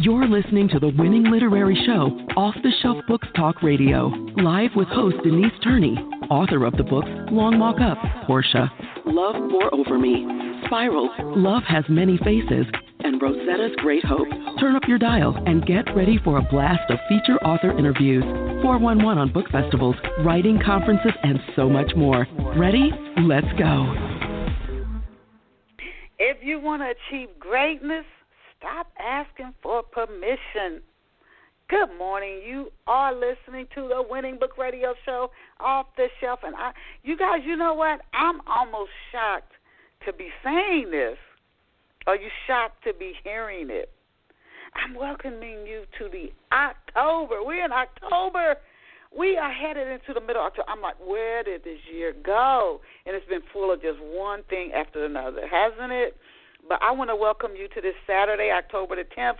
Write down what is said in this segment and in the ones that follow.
You're listening to the winning literary show, Off the Shelf Books Talk Radio, live with host Denise Turney, author of the books Long Walk Up, Portia, Love Pour Over Me, Spiral, Love Has Many Faces, and Rosetta's Great Hope. Turn up your dial and get ready for a blast of feature author interviews, 411 on book festivals, writing conferences, and so much more. Ready? Let's go. If you want to achieve greatness, stop asking for permission. Good morning. You are listening to the Winning Book Radio Show, Off the Shelf. And you guys, you know what? I'm almost shocked to be saying this. Are you shocked to be hearing it? I'm welcoming you to the October. We're in October. We are headed into the middle of October. I'm like, where did this year go? And it's been full of just one thing after another, hasn't it? But I want to welcome you to this Saturday, October the 10th,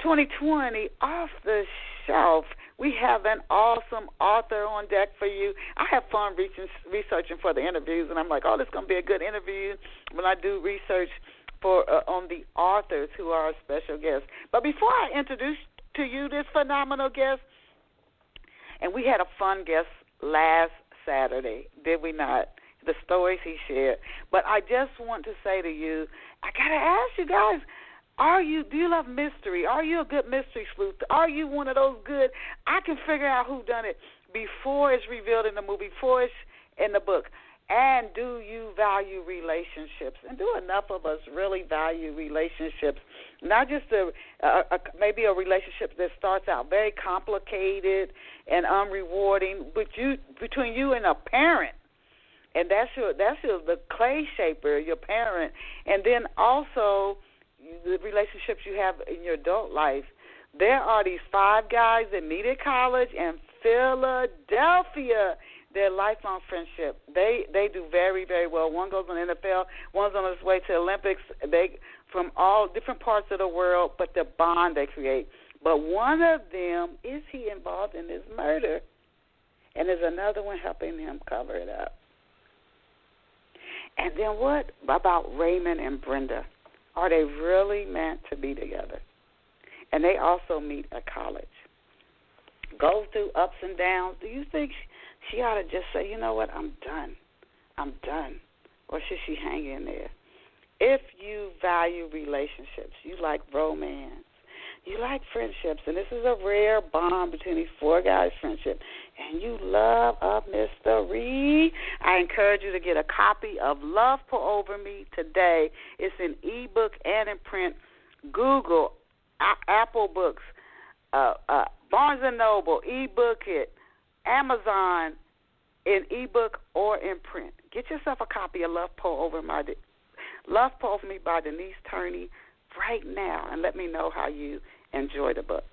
2020, Off the Shelf. We have an awesome author on deck for you. I have fun researching for the interviews, and I'm like, oh, this is going to be a good interview when I do research for on the authors who are our special guests. But before I introduce to you this phenomenal guest, and we had a fun guest last Saturday, did we not? The stories he shared. But I just want to say to you, I got to ask you guys, do you love mystery? Are you a good mystery sleuth? Are you one of those good, I can figure out who done it before it's revealed in the movie, before it's in the book? And do you value relationships? And do enough of us really value relationships? Not just maybe a relationship that starts out very complicated and unrewarding between you and a parent. And that's the clay shaper, your parent. And then also the relationships you have in your adult life. There are these 5 guys that meet at college in Philadelphia. Their lifelong friendship. They do very, very well. One goes on the NFL. One's on his way to the Olympics. They from all different parts of the world, but the bond they create. But one of them, is he involved in this murder? And there's another one helping him cover it up. And then what about Raymond and Brenda? Are they really meant to be together? And they also meet at college. Go through ups and downs. Do you think she ought to just say, you know what, I'm done? Or should she hang in there? If you value relationships, you like romance, you like friendships, and this is a rare bond between these 4 guys' friendship, and you love a mystery, I encourage you to get a copy of Love Pour Over Me today. It's in ebook and in print. Google, Apple Books, Barnes & Noble, ebook it, Amazon, in ebook or in print. Get yourself a copy of Love Pour Over Me by Denise Turney right now, and let me know how you enjoy the book.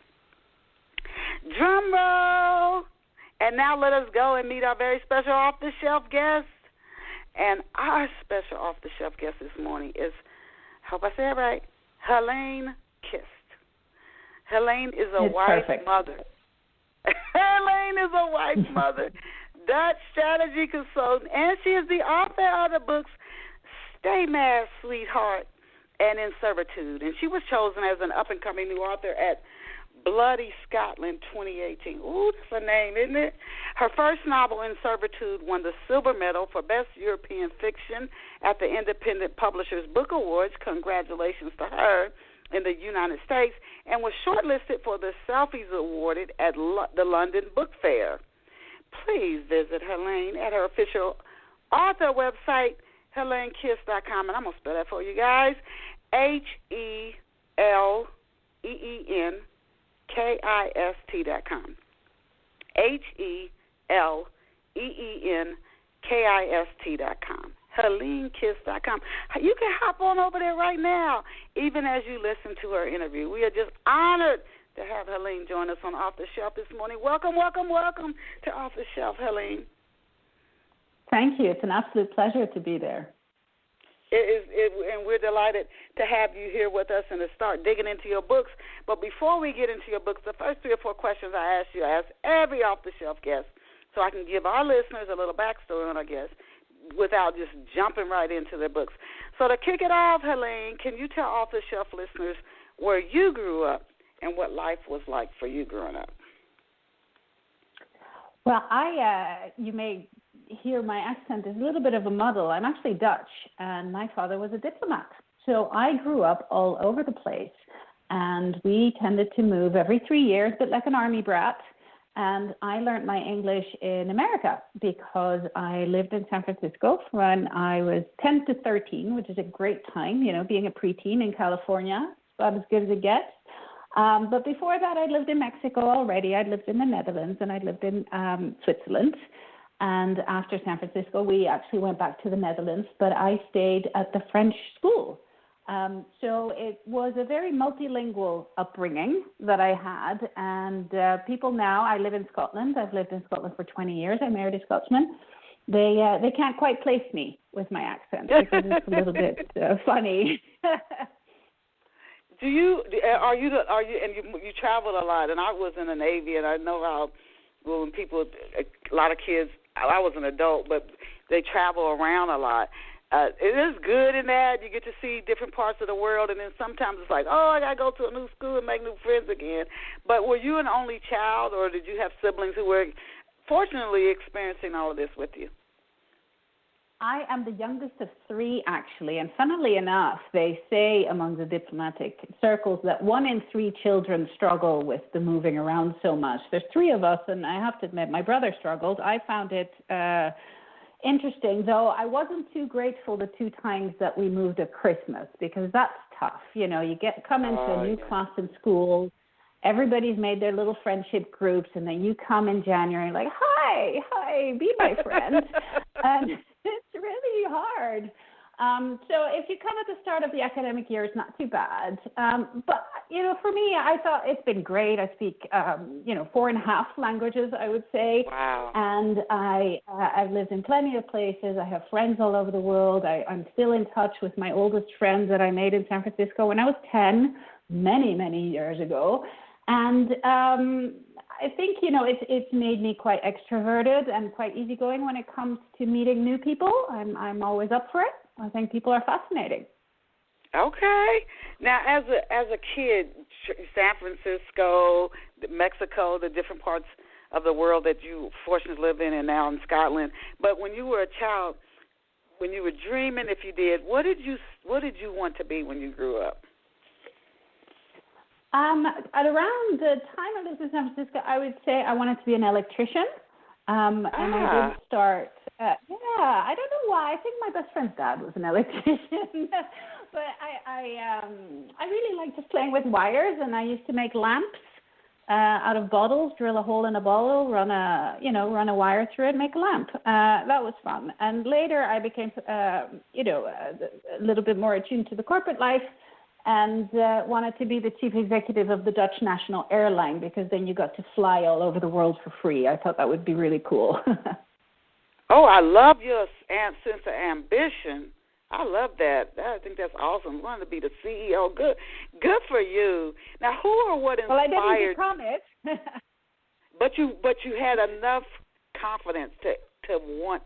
Drum roll! And now let us go and meet our very special off-the-shelf guest. And our special off-the-shelf guest this morning is, I hope I said it right, Heleen Kist. Heleen is a wife mother. Heleen is a wife mother, Dutch strategy consultant, and she is the author of the books Stay Mad, Sweetheart, and In Servitude. And she was chosen as an up-and-coming new author at Bloody Scotland 2018. Ooh, that's a name, isn't it? Her first novel, In Servitude, won the Silver Medal for Best European Fiction at the Independent Publishers Book Awards. Congratulations to her in the United States, and was shortlisted for the Selfies awarded at the London Book Fair. Please visit Heleen at her official author website, HeleenKist.com, and I'm going to spell that for you guys, HeleenKist.com. HeleenKist.com. HeleenKist.com. You can hop on over there right now, even as you listen to her interview. We are just honored to have Heleen join us on Off the Shelf this morning. Welcome, welcome, welcome to Off the Shelf, Heleen. Thank you. It's an absolute pleasure to be there. And we're delighted to have you here with us and to start digging into your books. But before we get into your books, the first 3 or 4 questions I ask you, I ask every off-the-shelf guest, so I can give our listeners a little backstory on our guest without just jumping right into their books. So to kick it off, Heleen, can you tell off-the-shelf listeners where you grew up and what life was like for you growing up? Well, you may hear my accent is a little bit of a muddle. I'm actually Dutch, and my father was a diplomat. So I grew up all over the place, and we tended to move every 3 years, a bit like an army brat. And I learned my English in America because I lived in San Francisco when I was 10 to 13, which is a great time, being a preteen in California. It's about as good as it gets. But before that, I lived in Mexico already. I'd lived in the Netherlands, and I'd lived in Switzerland. And after San Francisco, we actually went back to the Netherlands, but I stayed at the French school. So it was a very multilingual upbringing that I had. And people now, I live in Scotland. I've lived in Scotland for 20 years. I married a Scotsman. They can't quite place me with my accent because it's a little bit funny. And you traveled a lot, and I was in the Navy, and I know how when people, a lot of kids, I was an adult, but they travel around a lot. It is good in that you get to see different parts of the world, and then sometimes it's like, I got to go to a new school and make new friends again. But were you an only child, or did you have siblings who were fortunately experiencing all of this with you? I am the youngest of 3, actually, and funnily enough, they say among the diplomatic circles that 1 in 3 children struggle with the moving around so much. There's 3 of us, and I have to admit, my brother struggled. I found it interesting, though I wasn't too grateful the 2 times that we moved at Christmas, because that's tough. You come into a new class in school, everybody's made their little friendship groups, and then you come in January like, hi, be my friend. And it's really hard. So if you come at the start of the academic year, it's not too bad. But, for me, I thought it's been great. I speak, 4.5 languages, I would say. Wow. And I've lived in plenty of places. I have friends all over the world. I'm still in touch with my oldest friends that I made in San Francisco when I was 10, many, many years ago. And I think, it's made me quite extroverted and quite easygoing when it comes to meeting new people. I'm always up for it. I think people are fascinating. Okay. Now, as a kid, San Francisco, Mexico, the different parts of the world that you fortunately live in, and now in Scotland. But when you were a child, when you were dreaming, if you did, what did you want to be when you grew up? At around the time I lived in San Francisco, I would say I wanted to be an electrician. And I did start, I don't know why. I think my best friend's dad was an electrician. But I really liked just playing with wires, and I used to make lamps out of bottles, drill a hole in a bottle, run a wire through it, make a lamp. That was fun. And later I became, a little bit more attuned to the corporate life, and wanted to be the chief executive of the Dutch National Airline, because then you got to fly all over the world for free. I thought that would be really cool. Oh, I love your sense of ambition. I love that. I think that's awesome. Wanting to be the CEO. Good for you. Now, who or what inspired? Well, I didn't promise. But you had enough confidence to want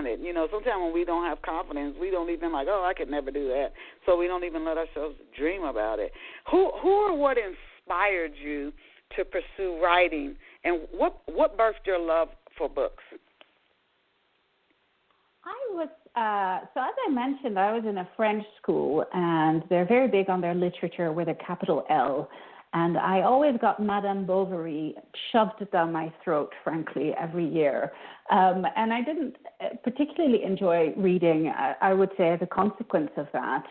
it. Sometimes when we don't have confidence, we don't even I could never do that. So we don't even let ourselves dream about it. Who or what inspired you to pursue writing, and what birthed your love for books? I was, so as I mentioned, I was in a French school, and they're very big on their literature with a capital L. And I always got Madame Bovary shoved down my throat, frankly, every year. And I didn't particularly enjoy reading, I would say, as a consequence of that.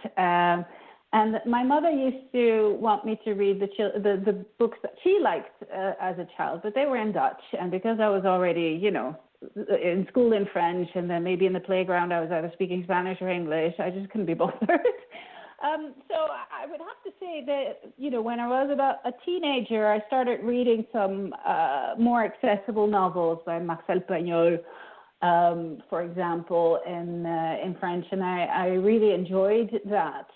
And my mother used to want me to read the books that she liked as a child, but they were in Dutch. And because I was already, in school in French, and then maybe in the playground I was either speaking Spanish or English, I just couldn't be bothered. So I would have to say that, when I was about a teenager, I started reading some more accessible novels by Marcel Pagnol, for example, in French, and I really enjoyed that.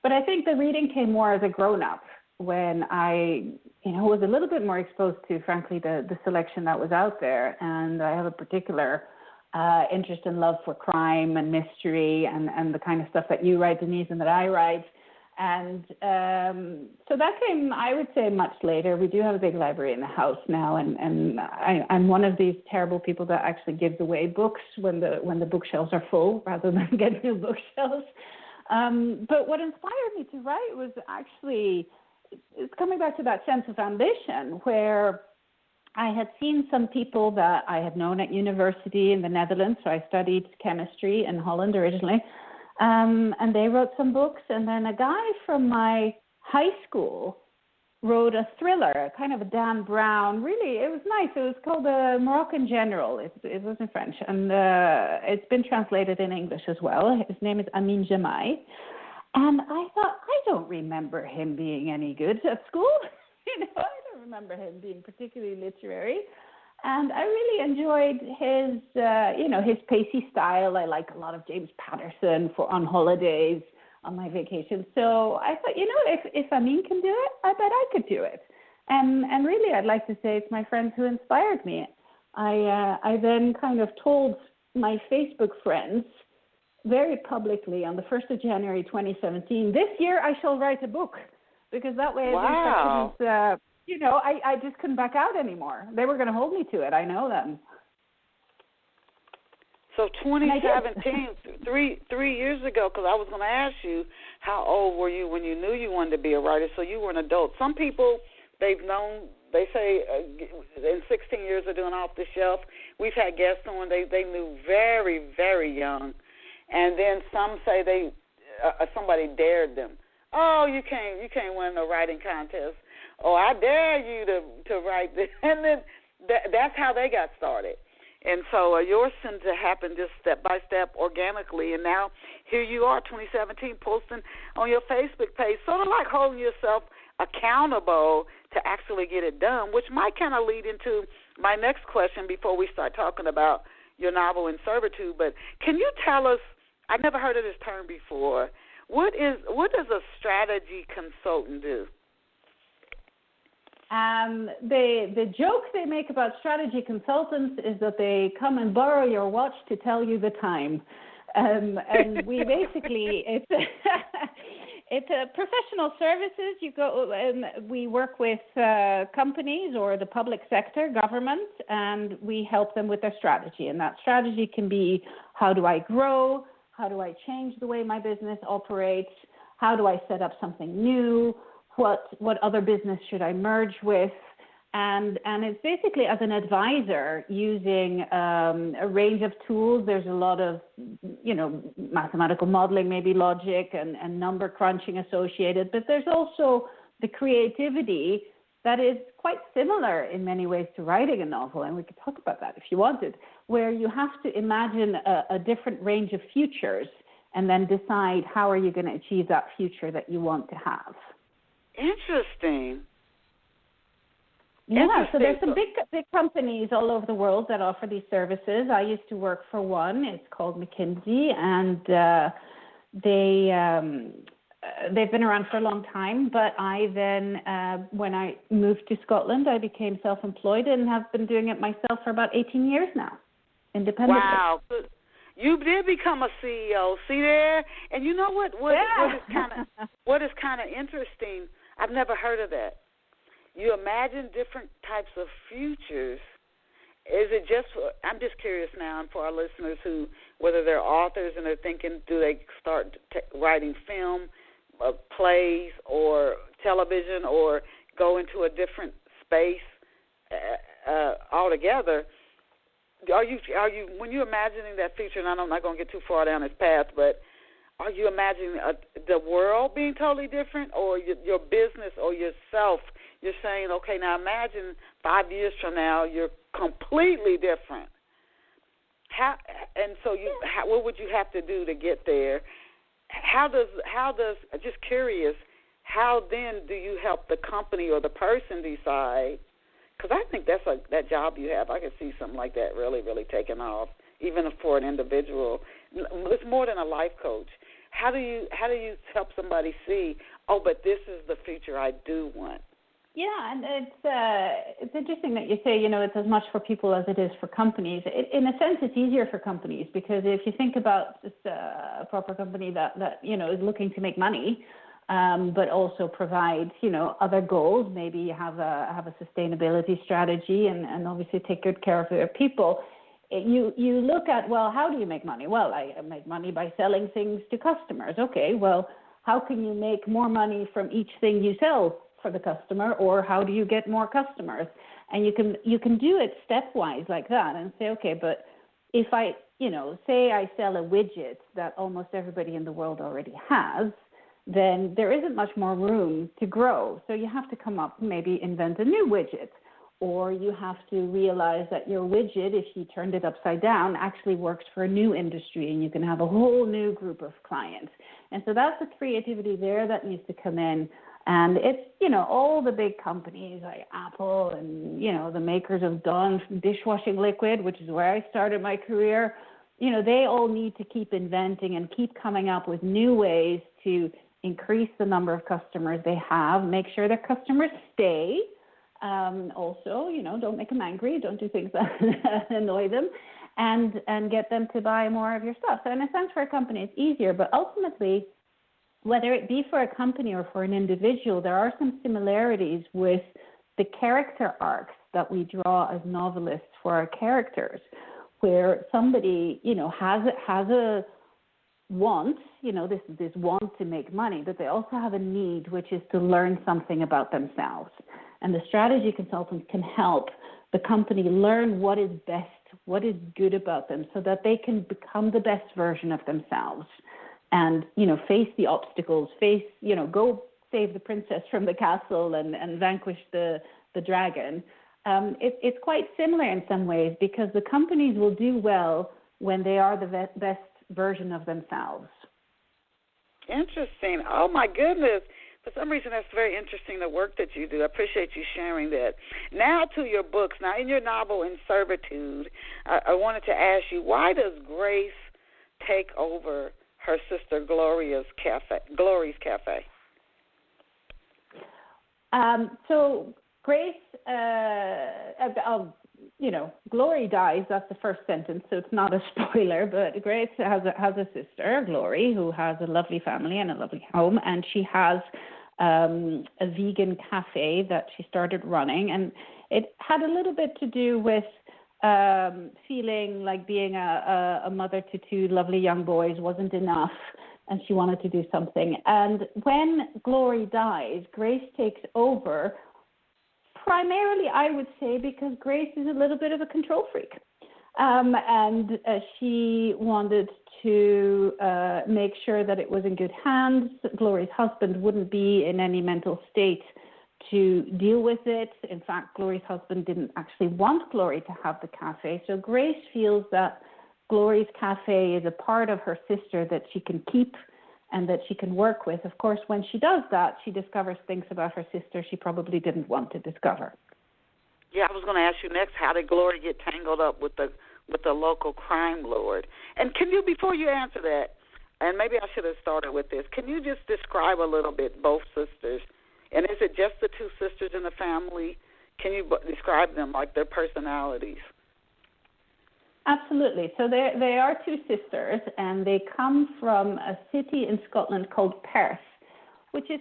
But I think the reading came more as a grown-up, when I, was a little bit more exposed to, frankly, the selection that was out there. And I have a particular interest and love for crime and mystery and the kind of stuff that you write, Denise, and that I write. And so that came, I would say, much later. We do have a big library in the house now, and I'm one of these terrible people that actually gives away books when the bookshelves are full rather than get new bookshelves. But what inspired me to write was actually, it's coming back to that sense of ambition, where I had seen some people that I had known at university in the Netherlands. So I studied chemistry in Holland originally. And they wrote some books. And then a guy from my high school wrote a thriller, kind of a Dan Brown. Really, it was nice. It was called The Moroccan General. It was in French. And it's been translated in English as well. His name is Amin Jamai. And I thought, I don't remember him being any good at school. I don't remember him being particularly literary. And I really enjoyed his pacey style. I like a lot of James Patterson on holidays, on my vacation. So I thought, if Amin can do it, I bet I could do it. And really, I'd like to say it's my friends who inspired me. I then kind of told my Facebook friends very publicly on the 1st of January 2017, this year I shall write a book. Because that way, I just couldn't back out anymore. They were going to hold me to it. I know them. So 2017, three years ago, because I was going to ask you, how old were you when you knew you wanted to be a writer? So you were an adult. Some people, they say in 16 years of doing Off the Shelf, we've had guests on, they knew very, very young. And then some say somebody dared them. Oh, you can't win a writing contest. Oh, I dare you to write this. And then that's how they got started. And so yours seemed to happen just step by step, organically. And now here you are, 2017, posting on your Facebook page, sort of like holding yourself accountable to actually get it done, which might kind of lead into my next question before we start talking about your novel, In Servitude. But can you tell us, I've never heard of this term before, what does a strategy consultant do? The joke they make about strategy consultants is that they come and borrow your watch to tell you the time. And we basically, it's a professional services. You go and we work with companies or the public sector, government, and we help them with their strategy. And that strategy can be, how do I grow? How do I change the way my business operates? How do I set up something new? What other business should I merge with? And it's basically as an advisor using a range of tools. There's a lot of, mathematical modeling, maybe logic and number crunching associated, but there's also the creativity that is quite similar in many ways to writing a novel, and we could talk about that if you wanted, where you have to imagine a different range of futures and then decide how are you going to achieve that future that you want to have. Interesting. Yeah, so there's some big companies all over the world that offer these services. I used to work for one. It's called McKinsey, and they've been around for a long time. But I then, when I moved to Scotland, I became self-employed and have been doing it myself for about 18 years now, independently. Wow. You did become a CEO. See there? And you know what is kind of interesting? I've never heard of that. You imagine different types of futures. Is it just, I'm just curious now, and for our listeners who, whether they're authors and they're thinking, do they start writing film, plays, or television, or go into a different space altogether? Are you when you're imagining that future, and I'm not going to get too far down this path, but are you imagining the world being totally different, or your business or yourself? You're saying, okay, now imagine 5 years from now you're completely different. What would you have to do to get there? How does just curious, how then do you help the company or the person decide? Because I think that job you have, I could see something like that really, really taking off, even for an individual. It's more than a life coach. How do you help somebody see, oh, but this is the future I do want? Yeah, and it's interesting that you say, it's as much for people as it is for companies. In a sense, it's easier for companies because if you think about just a proper company that is looking to make money, but also provide, other goals. Maybe you have a sustainability strategy and obviously take good care of your people. You look at, well, how do you make money? Well, I make money by selling things to customers. Okay, well, how can you make more money from each thing you sell for the customer, or how do you get more customers? And you can do it stepwise like that and say, okay, but if I, say I sell a widget that almost everybody in the world already has, then there isn't much more room to grow. So you have to come up, maybe invent a new widget, or you have to realize that your widget, if you turned it upside down, actually works for a new industry, and you can have a whole new group of clients. And so that's the creativity there that needs to come in. And it's, all the big companies like Apple and, the makers of Dawn dishwashing liquid, which is where I started my career, they all need to keep inventing and keep coming up with new ways to increase the number of customers they have, make sure their customers stay. Also, don't make them angry, don't do things that annoy them, and get them to buy more of your stuff. So in a sense, for a company, it's easier, but ultimately, whether it be for a company or for an individual, there are some similarities with the character arcs that we draw as novelists for our characters, where somebody, has a want, this want to make money, but they also have a need, which is to learn something about themselves. And the strategy consultant can help the company learn what is best, what is good about them, so that they can become the best version of themselves and, face the obstacles, go save the princess from the castle and vanquish the dragon. It's quite similar in some ways, because the companies will do well when they are the best version of themselves. Interesting. Oh, my goodness. For some reason, that's very interesting, the work that you do. I appreciate you sharing that. Now to your books. Now, in your novel, In Servitude, I wanted to ask you, why does Grace take over her sister Glory's cafe? So Grace, Glory dies. That's the first sentence, so it's not a spoiler. But Grace has a sister, Glory, who has a lovely family and a lovely home, and she has a vegan cafe that she started running, and it had a little bit to do with feeling like being a mother to two lovely young boys wasn't enough, and she wanted to do something. And when Glory dies, Grace takes over, primarily, I would say, because Grace is a little bit of a control freak. And she wanted to make sure that it was in good hands. Glory's husband wouldn't be in any mental state to deal with it. In fact, Glory's husband didn't actually want Glory to have the cafe. So Grace feels that Glory's cafe is a part of her sister that she can keep and that she can work with. Of course, when she does that, she discovers things about her sister she probably didn't want to discover. Yeah, I was going to ask you next, how did Glory get tangled up with the local crime lord? And can you, before you answer that, and maybe I should have started with this, can you just describe a little bit both sisters? And is it just the two sisters in the family? Can you describe them, like their personalities? Absolutely. So they are two sisters, and they come from a city in Scotland called Perth, which is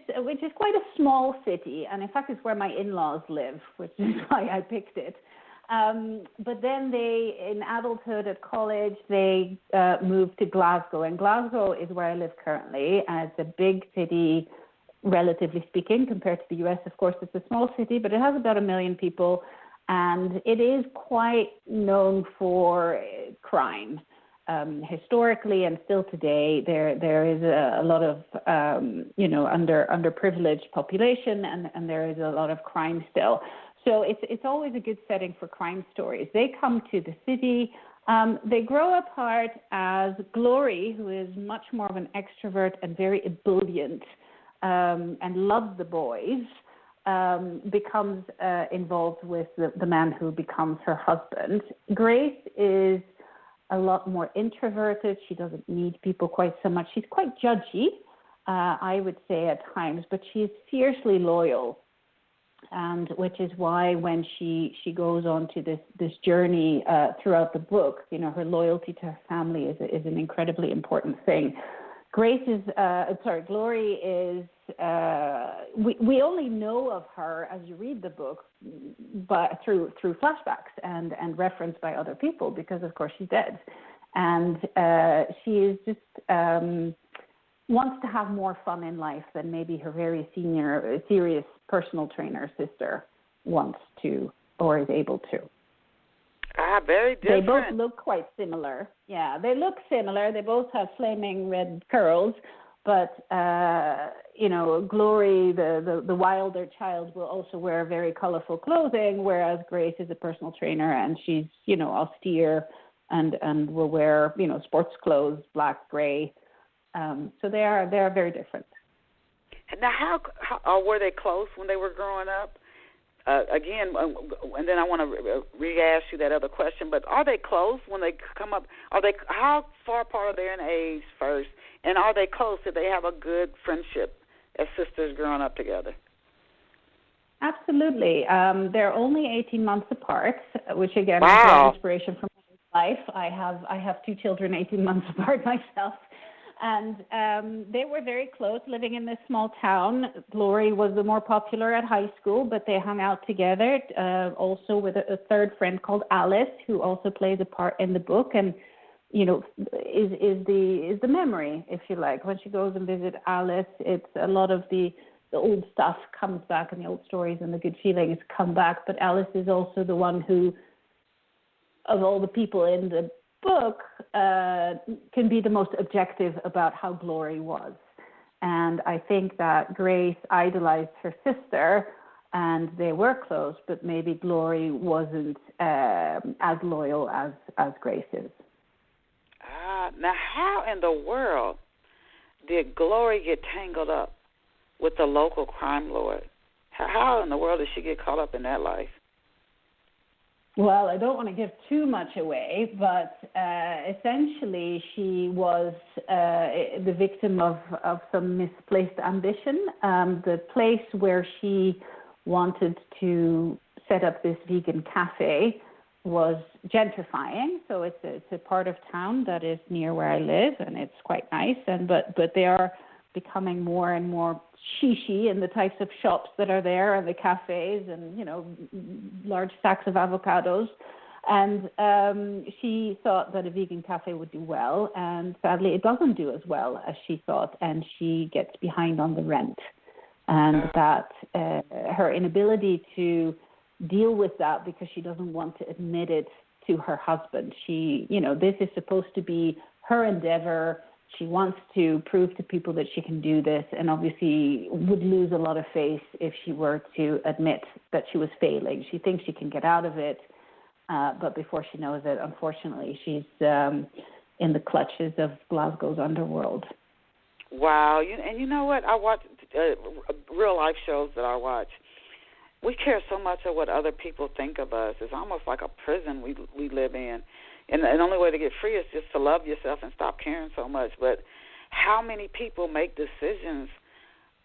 quite a small city, and in fact it's where my in-laws live, which is why I picked it. But then they, in adulthood at college, they moved to Glasgow, and Glasgow is where I live currently. It's a big city, relatively speaking, compared to the U.S. Of course, it's a small city, but it has about 1 million people. And it is quite known for crime. Historically and still today, there is a lot of, underprivileged population, and there is a lot of crime still. So it's always a good setting for crime stories. They come to the city. They grow apart as Glory, who is much more of an extrovert and very ebullient and loves the boys, becomes involved with the man who becomes her husband. Grace is a lot more introverted. She doesn't need people quite so much. She's quite judgy, I would say at times, but she's fiercely loyal. And which is why when she goes on to this journey throughout the book, her loyalty to her family is an incredibly important thing. Glory is, we only know of her as you read the book, but through flashbacks and referenced by other people, because of course she's dead. And she is just wants to have more fun in life than maybe her very serious personal trainer sister wants to or is able to. Very different. They both look quite similar. Yeah, they look similar. They both have flaming red curls, but Glory, the wilder child, will also wear very colorful clothing, whereas Grace is a personal trainer and she's austere and will wear sports clothes, black, gray. So they are very different. Now, how were they close when they were growing up? Again, and then I want to re-ask you that other question, but are they close when they come up? How far apart are they in age first? And are they close? Do they have a good friendship as sisters growing up together? Absolutely. They're only 18 months apart, which again wow. is an inspiration from my life. I have 2 children 18 months apart myself. And they were very close, living in this small town. Glory was the more popular at high school, but they hung out together, also with a third friend called Alice, who also plays a part in the book, and is the memory, if you like. When she goes and visits Alice, it's a lot of the old stuff comes back, and the old stories and the good feelings come back. But Alice is also the one who, of all the people in the book, can be the most objective about how Glory was. And I think that Grace idolized her sister and they were close, but maybe Glory wasn't as loyal as Grace is. Now how in the world did Glory get tangled up with the local crime lord? How in the world did she get caught up in that life? Well, I don't want to give too much away, but essentially she was the victim of some misplaced ambition. The place where she wanted to set up this vegan cafe was gentrifying, so it's a part of town that is near where I live, and it's quite nice. But they are becoming more and more shishi in the types of shops that are there and the cafes and, large sacks of avocados. And she thought that a vegan cafe would do well. And sadly, it doesn't do as well as she thought. And she gets behind on the rent. And that her inability to deal with that, because she doesn't want to admit it to her husband. This is supposed to be her endeavor. She wants to prove to people that she can do this, and obviously would lose a lot of face if she were to admit that she was failing. She thinks she can get out of it, but before she knows it, unfortunately, she's in the clutches of Glasgow's underworld. Wow. And you know what? I watch real-life shows that I watch. We care so much of what other people think of us. It's almost like a prison we live in. And the only way to get free is just to love yourself and stop caring so much. But how many people make decisions?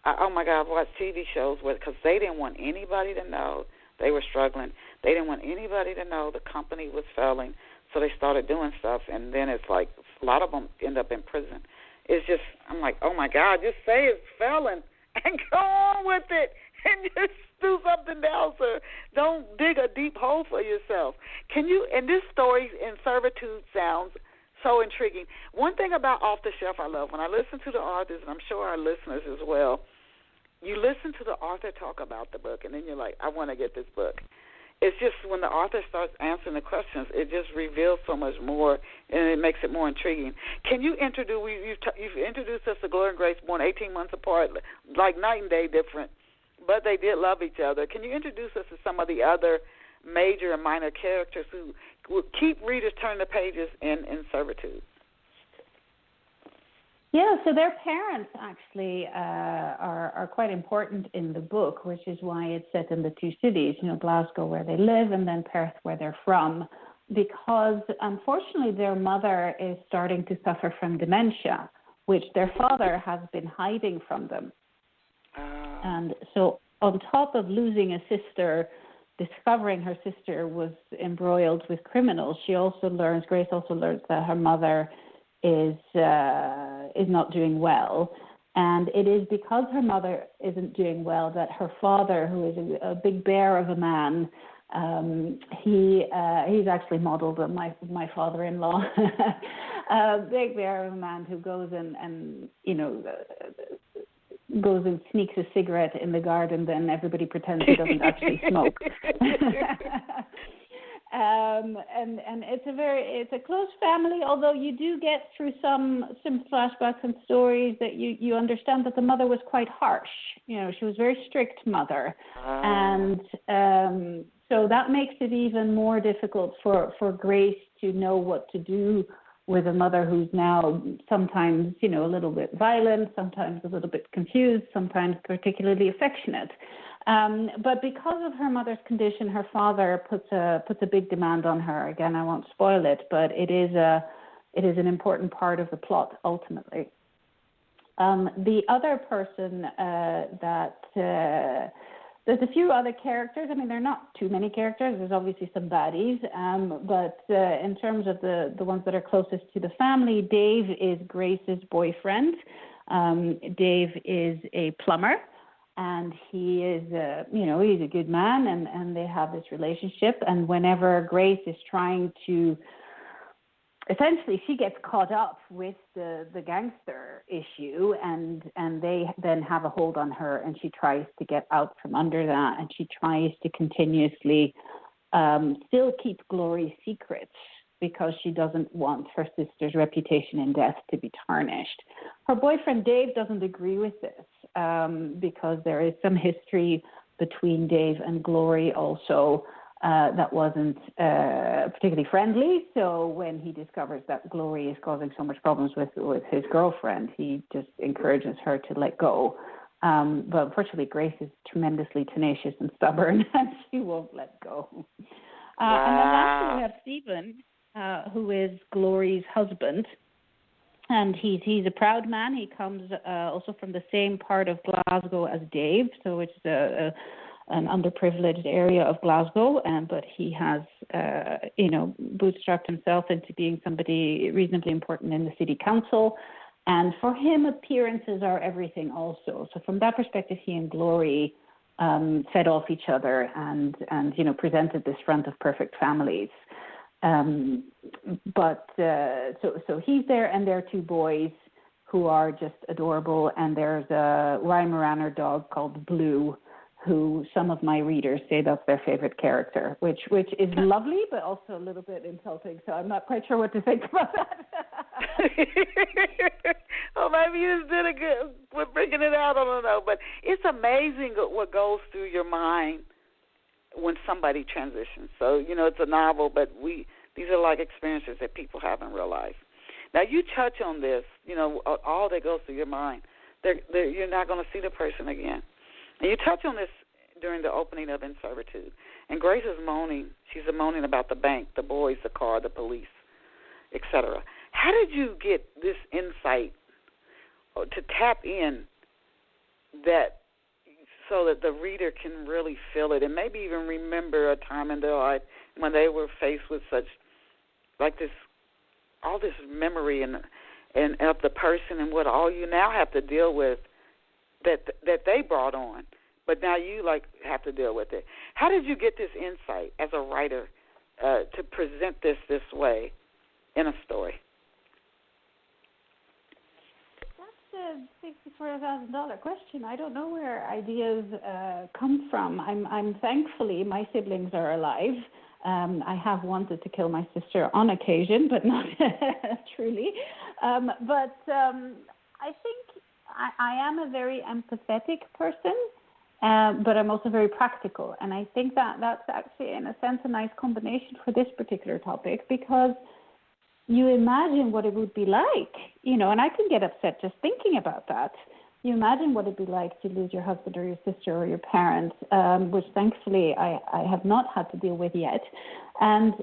Oh, my God, I've watched TV shows because they didn't want anybody to know they were struggling. They didn't want anybody to know the company was failing, so they started doing stuff. And then it's like a lot of them end up in prison. It's just, I'm like, oh, my God, just say it's failing and go on with it and just do something else, or don't dig a deep hole for yourself. And this story, In Servitude, sounds so intriguing. One thing about Off the Shelf I love, when I listen to the authors, and I'm sure our listeners as well, you listen to the author talk about the book, and then you're like, I want to get this book. It's just when the author starts answering the questions, it just reveals so much more, and it makes it more intriguing. Can you introduce, you've introduced us to Glory and Grace, born 18 months apart, like night and day different, but they did love each other. Can you introduce us to some of the other major and minor characters who will keep readers turning the pages in Servitude? Yeah, so their parents actually are quite important in the book, which is why it's set in the two cities, Glasgow where they live and then Perth where they're from, because unfortunately their mother is starting to suffer from dementia, which their father has been hiding from them. And so on top of losing a sister, discovering her sister was embroiled with criminals, Grace also learns that her mother is is not doing well. And it is because her mother isn't doing well that her father, who is a big bear of a man, he's actually modeled on my father-in-law, a big bear of a man who goes and goes and sneaks a cigarette in the garden, then everybody pretends he doesn't actually smoke. And it's a close family, although you do get through some flashbacks and stories that you understand that the mother was quite harsh. She was a very strict mother. And so that makes it even more difficult for Grace to know what to do with a mother who's now sometimes, a little bit violent, sometimes a little bit confused, sometimes particularly affectionate. But because of her mother's condition, her father puts a big demand on her. Again, I won't spoil it, but it is an important part of the plot ultimately. The other person there's a few other characters. I mean, there are not too many characters. There's obviously some baddies, but in terms of the ones that are closest to the family, Dave is Grace's boyfriend. Dave is a plumber. And he is, he's a good man, and they have this relationship. And whenever Grace is trying to, essentially, she gets caught up with the gangster issue, and they then have a hold on her, and she tries to get out from under that, and she tries to continuously still keep Glory's secrets, because she doesn't want her sister's reputation in death to be tarnished. Her boyfriend Dave doesn't agree with this because there is some history between Dave and Glory also that wasn't particularly friendly. So when he discovers that Glory is causing so much problems with his girlfriend, he just encourages her to let go. But unfortunately, Grace is tremendously tenacious and stubborn, and she won't let go. And then lastly, we have Stephen, who is Glory's husband, and he's a proud man. He comes also from the same part of Glasgow as Dave, so it's an underprivileged area of Glasgow, but he has bootstrapped himself into being somebody reasonably important in the city council, and for him appearances are everything also. So from that perspective, he and Glory fed off each other and presented this front of perfect families. But he's there, and there are two boys who are just adorable, and there's a Weimaraner dog called Blue, who some of my readers say that's their favorite character, which is lovely, but also a little bit insulting, so I'm not quite sure what to think about that. Oh, maybe you just did a good with bringing it out, I don't know, but it's amazing what goes through your mind when somebody transitions. So, it's a novel, but these are like experiences that people have in real life. Now, you touch on this, all that goes through your mind. You're not going to see the person again. And you touch on this during the opening of In Servitude. And Grace is moaning. She's moaning about the bank, the boys, the car, the police, etc. How did you get this insight to tap in that so that the reader can really feel it and maybe even remember a time in their life when they were faced with such, like this, all this memory and of the person and what all you now have to deal with that they brought on, but now you have to deal with it. How did you get this insight as a writer to present this way in a story? $64,000 question. I don't know where ideas come from. I'm thankfully my siblings are alive. I have wanted to kill my sister on occasion, but not truly. But I think I am a very empathetic person, but I'm also very practical. And I think that's actually, in a sense, a nice combination for this particular topic, because you imagine what it would be like, and I can get upset just thinking about that. You imagine what it'd be like to lose your husband or your sister or your parents, which thankfully I have not had to deal with yet. And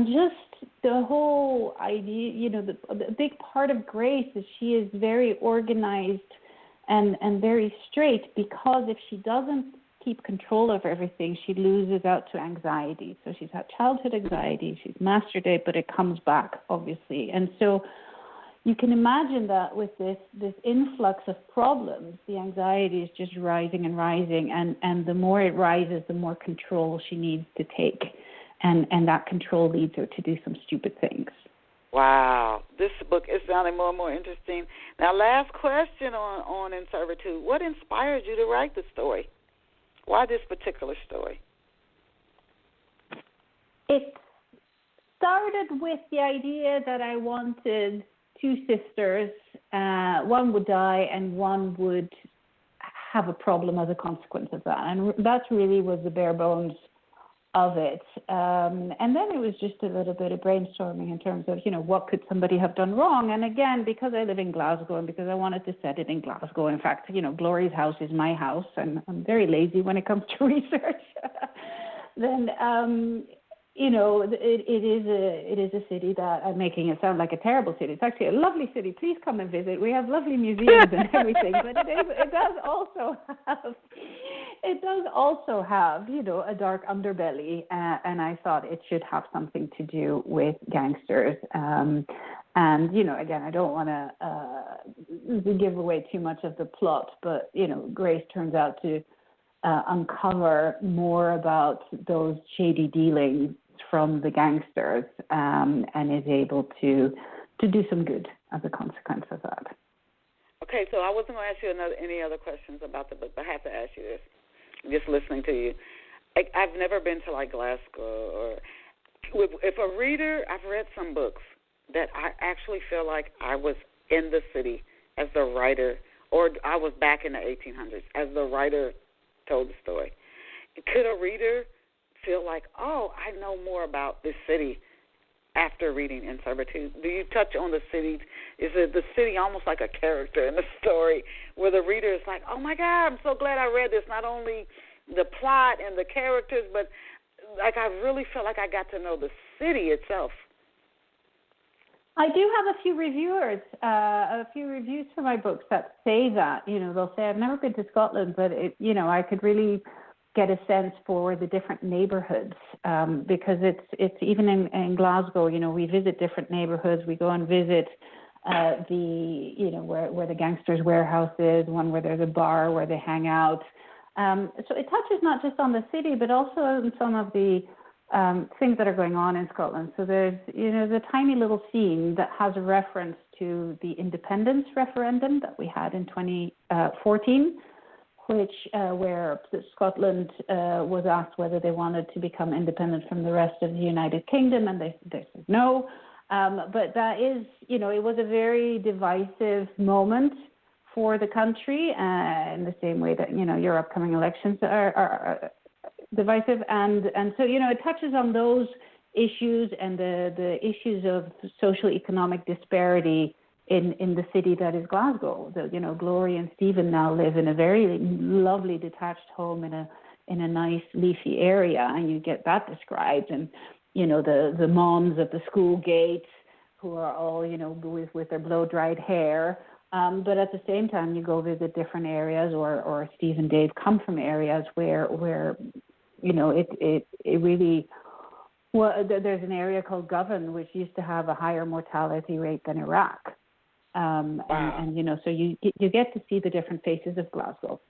just the whole idea, the big part of Grace is she is very organized and very straight, because if she doesn't keep control of everything, she loses out to anxiety. So she's had childhood anxiety, she's mastered it, but it comes back, obviously. And so you can imagine that with this influx of problems, the anxiety is just rising and rising, and the more it rises, the more control she needs to take, and that control leads her to do some stupid things. Wow, this book is sounding more and more interesting. Now, last question on In Servitude. What inspired you to write the story? Why this particular story? It started with the idea that I wanted two sisters. One would die and one would have a problem as a consequence of that. And that really was the bare bones of it. And then it was just a little bit of brainstorming in terms of, what could somebody have done wrong? And again, because I live in Glasgow and because I wanted to set it in Glasgow, in fact, Glory's house is my house, and I'm very lazy when it comes to research, then, it is a city that I'm making it sound like a terrible city. It's actually a lovely city. Please come and visit. We have lovely museums and everything, but it does also have, a dark underbelly, and I thought it should have something to do with gangsters. And, again, I don't want to give away too much of the plot, but, Grace turns out to uncover more about those shady dealings from the gangsters, and is able to do some good as a consequence of that. Okay, so I wasn't going to ask you any other questions about the book, but I have to ask you this, just listening to you. I've never been to, Glasgow, or if a reader, I've read some books that I actually feel like I was in the city as the writer, or I was back in the 1800s as the writer told the story. Could a reader feel like, I know more about this city after reading In Servitude? Do you touch on the city? Is the city almost like a character in the story where the reader is like, oh, my God, I'm so glad I read this, not only the plot and the characters, but I really feel like I got to know the city itself? I do have a few reviews for my books that say that. They'll say, I've never been to Scotland, but I could really get a sense for the different neighborhoods, because it's even in Glasgow, we visit different neighborhoods. We go and visit where the gangsters' warehouse is, one where there's a bar where they hang out. So it touches not just on the city, but also on some of the things that are going on in Scotland. So there's, the tiny little scene that has a reference to the independence referendum that we had in 2014, where Scotland was asked whether they wanted to become independent from the rest of the United Kingdom, and they said no. But that is, it was a very divisive moment for the country, in the same way that, your upcoming elections are divisive. And so, it touches on those issues and the issues of social economic disparity in the city that is Glasgow. Glory and Stephen now live in a very lovely detached home in a nice leafy area, and you get that described. And the moms at the school gates who are all with their blow dried hair. But at the same time, you go visit different areas, or Steve and Dave come from areas where it really. Well, there's an area called Govan, which used to have a higher mortality rate than Iraq. Wow. And so you get to see the different faces of Glasgow.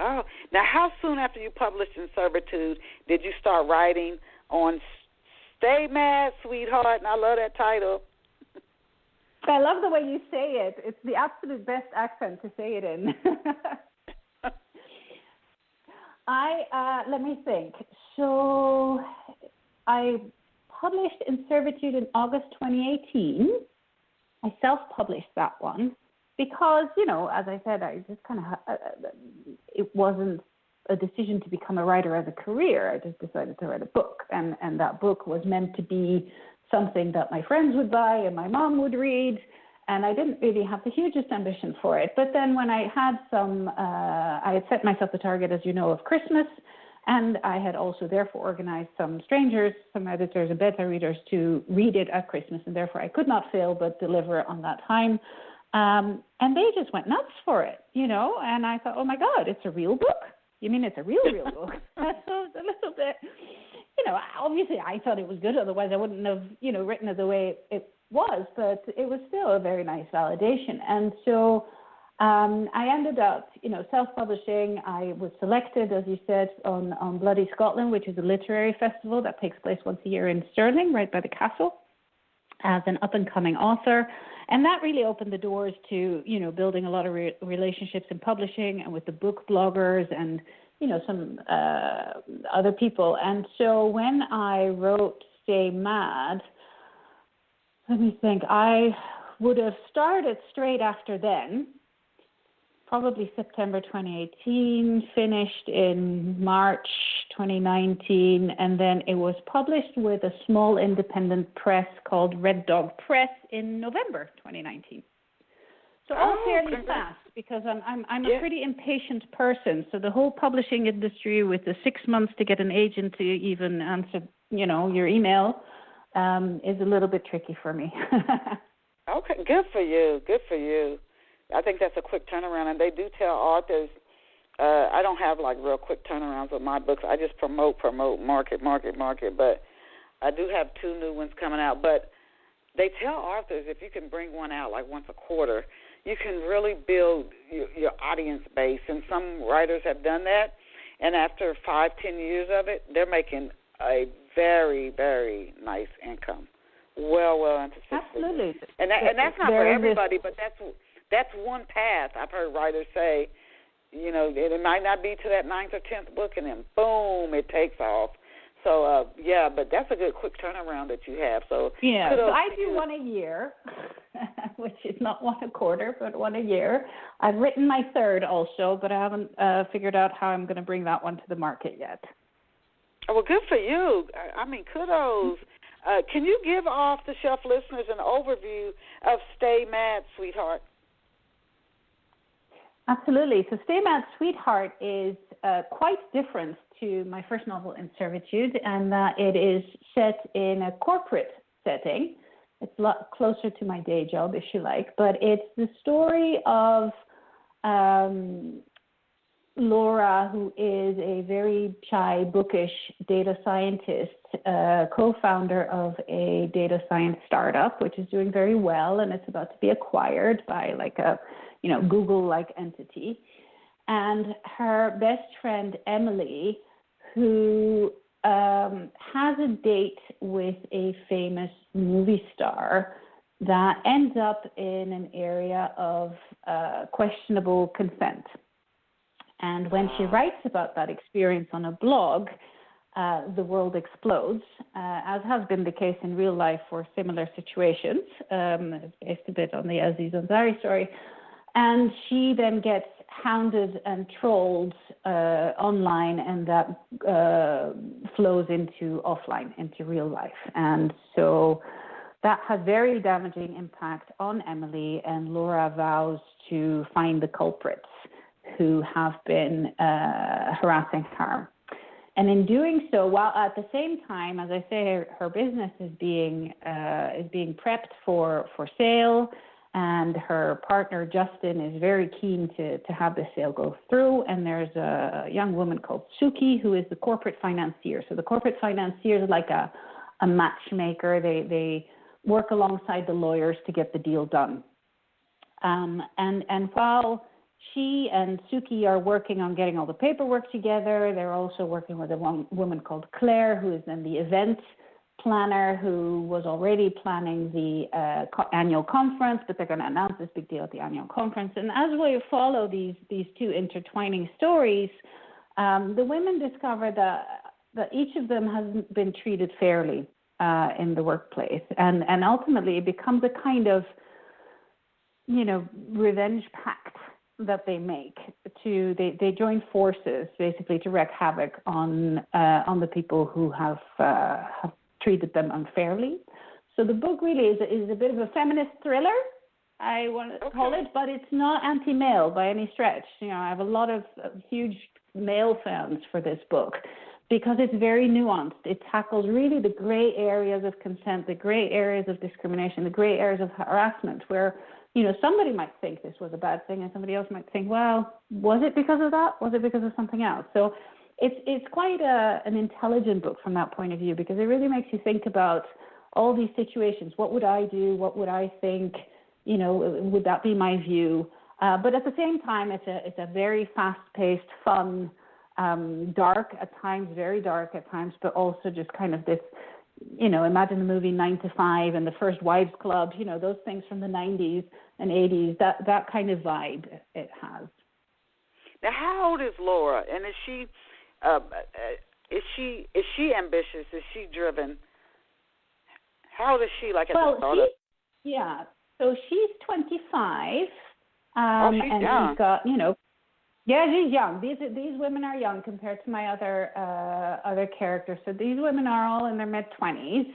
Oh, now how soon after you published In Servitude did you start writing on Stay Mad, Sweetheart? And I love that title. I love the way you say it. It's the absolute best accent to say it in. Let me think. So I published In Servitude in August 2018. I self-published that one because, as I said, I just kind of, it wasn't a decision to become a writer as a career. I just decided to write a book, and that book was meant to be something that my friends would buy and my mom would read, and I didn't really have the hugest ambition for it. But then when I had I had set myself the target, as you know, of Christmas, and I had also therefore organized some strangers, some editors and beta readers to read it at Christmas, and therefore I could not fail but deliver on that time. And they just went nuts for it, and I thought, oh my God, it's a real book? You mean it's a real book? So it's a little bit, obviously I thought it was good, otherwise I wouldn't have, written it the way it was, but it was still a very nice validation. And so I ended up, self-publishing. I was selected, as you said, on Bloody Scotland, which is a literary festival that takes place once a year in Stirling, right by the castle, as an up-and-coming author. And that really opened the doors to, building a lot of relationships in publishing and with the book bloggers and, some other people. And so when I wrote Stay Mad, let me think, I would have started straight after then, probably September 2018, finished in March 2019, and then it was published with a small independent press called Red Dog Press in November 2019. So all fairly fast, because I'm a pretty impatient person. So the whole publishing industry with the 6 months to get an agent to even answer, your email is a little bit tricky for me. Okay, good for you. Good for you. I think that's a quick turnaround, and they do tell authors, I don't have like real quick turnarounds with my books. I just promote, market, but I do have 2 new ones coming out. But they tell authors if you can bring one out like once a quarter, you can really build your audience base, and some writers have done that, and after 5-10 years of it, they're making a very, very nice income, well into 6 Absolutely. figures. And that's not for everybody, but that's one path. I've heard writers say, it might not be to that 9th or 10th book, and then boom, it takes off. So, but that's a good quick turnaround that you have. So I do one a year, which is not one a quarter, but one a year. I've written my 3rd also, but I haven't figured out how I'm going to bring that one to the market yet. Oh, well, good for you. I mean, kudos. Can you give off-the-shelf listeners an overview of Stay Mad, Sweetheart? Absolutely. So Stay Mad, Sweetheart is quite different to my first novel, In Servitude, and that it is set in a corporate setting. It's a lot closer to my day job, if you like, but it's the story of Laura, who is a very shy, bookish data scientist, co-founder of a data science startup, which is doing very well, and it's about to be acquired by like a Google-like entity. And her best friend, Emily, who has a date with a famous movie star that ends up in an area of questionable consent. And when she writes about that experience on a blog, the world explodes, as has been the case in real life for similar situations. It's based a bit on the Aziz Ansari story. And she then gets hounded and trolled online, and that flows into offline, into real life. And so that has very damaging impact on Emily, and Laura vows to find the culprits who have been harassing her. And in doing so, while at the same time, as I say, her business is being prepped for sale, and her partner, Justin, is very keen to have the sale go through. And there's a young woman called Suki, who is the corporate financier. So the corporate financier is like a matchmaker. They work alongside the lawyers to get the deal done. And while she and Suki are working on getting all the paperwork together, they're also working with a woman called Claire, who is then the event planner, who was already planning the annual conference, but they're going to announce this big deal at the annual conference. And as we follow these 2 intertwining stories, the women discover that each of them hasn't been treated fairly in the workplace. And ultimately it becomes a kind of, revenge pact that they make. They join forces basically to wreak havoc on the people who have treated them unfairly. So the book really is a bit of a feminist thriller, I want to call it, but it's not anti-male by any stretch. I have a lot of huge male fans for this book because it's very nuanced. It tackles really the gray areas of consent, the gray areas of discrimination, the gray areas of harassment, where somebody might think this was a bad thing, and somebody else might think, well, was it because of that? Was it because of something else? So it's quite an intelligent book from that point of view, because it really makes you think about all these situations. What would I do? What would I think? You know, would that be my view? But at the same time, it's a very fast-paced, fun, dark at times, very dark at times, but also just kind of this, you know, imagine the movie 9 to 5 and the First Wives Club, you know, those things from the 90s and 80s, that kind of vibe it has. Now, how old is Laura, and is she ambitious? Is she driven? How old is she? Like, yeah. So she's 25. She's and young. She's got, you know, yeah, she's young. These women are young compared to my other characters. So these women are all in their mid-20s.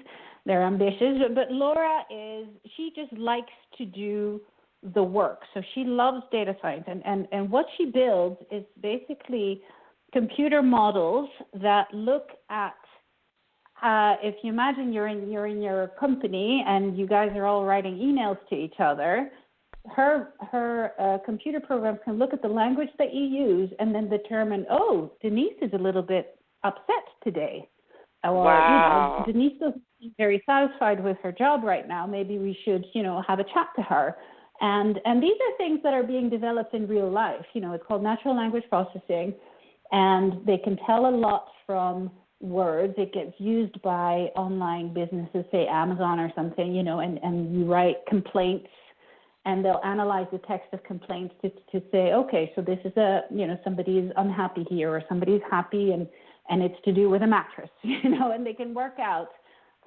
They're ambitious, but Laura she just likes to do the work. So she loves data science, and what she builds is basically computer models that look at, if you imagine you're in your company and you guys are all writing emails to each other, her computer program can look at the language that you use and then determine, oh, Denise is a little bit upset today. Or, wow. You know, Denise doesn't seem very satisfied with her job right now. Maybe we should, you know, have a chat to her. And these are things that are being developed in real life. You know, it's called natural language processing, and they can tell a lot from words. It gets used by online businesses, say Amazon or something, you know, and you write complaints, and they'll analyze the text of complaints to say, okay, so this is somebody is unhappy here, or somebody's happy, and it's to do with a mattress, you know, and they can work out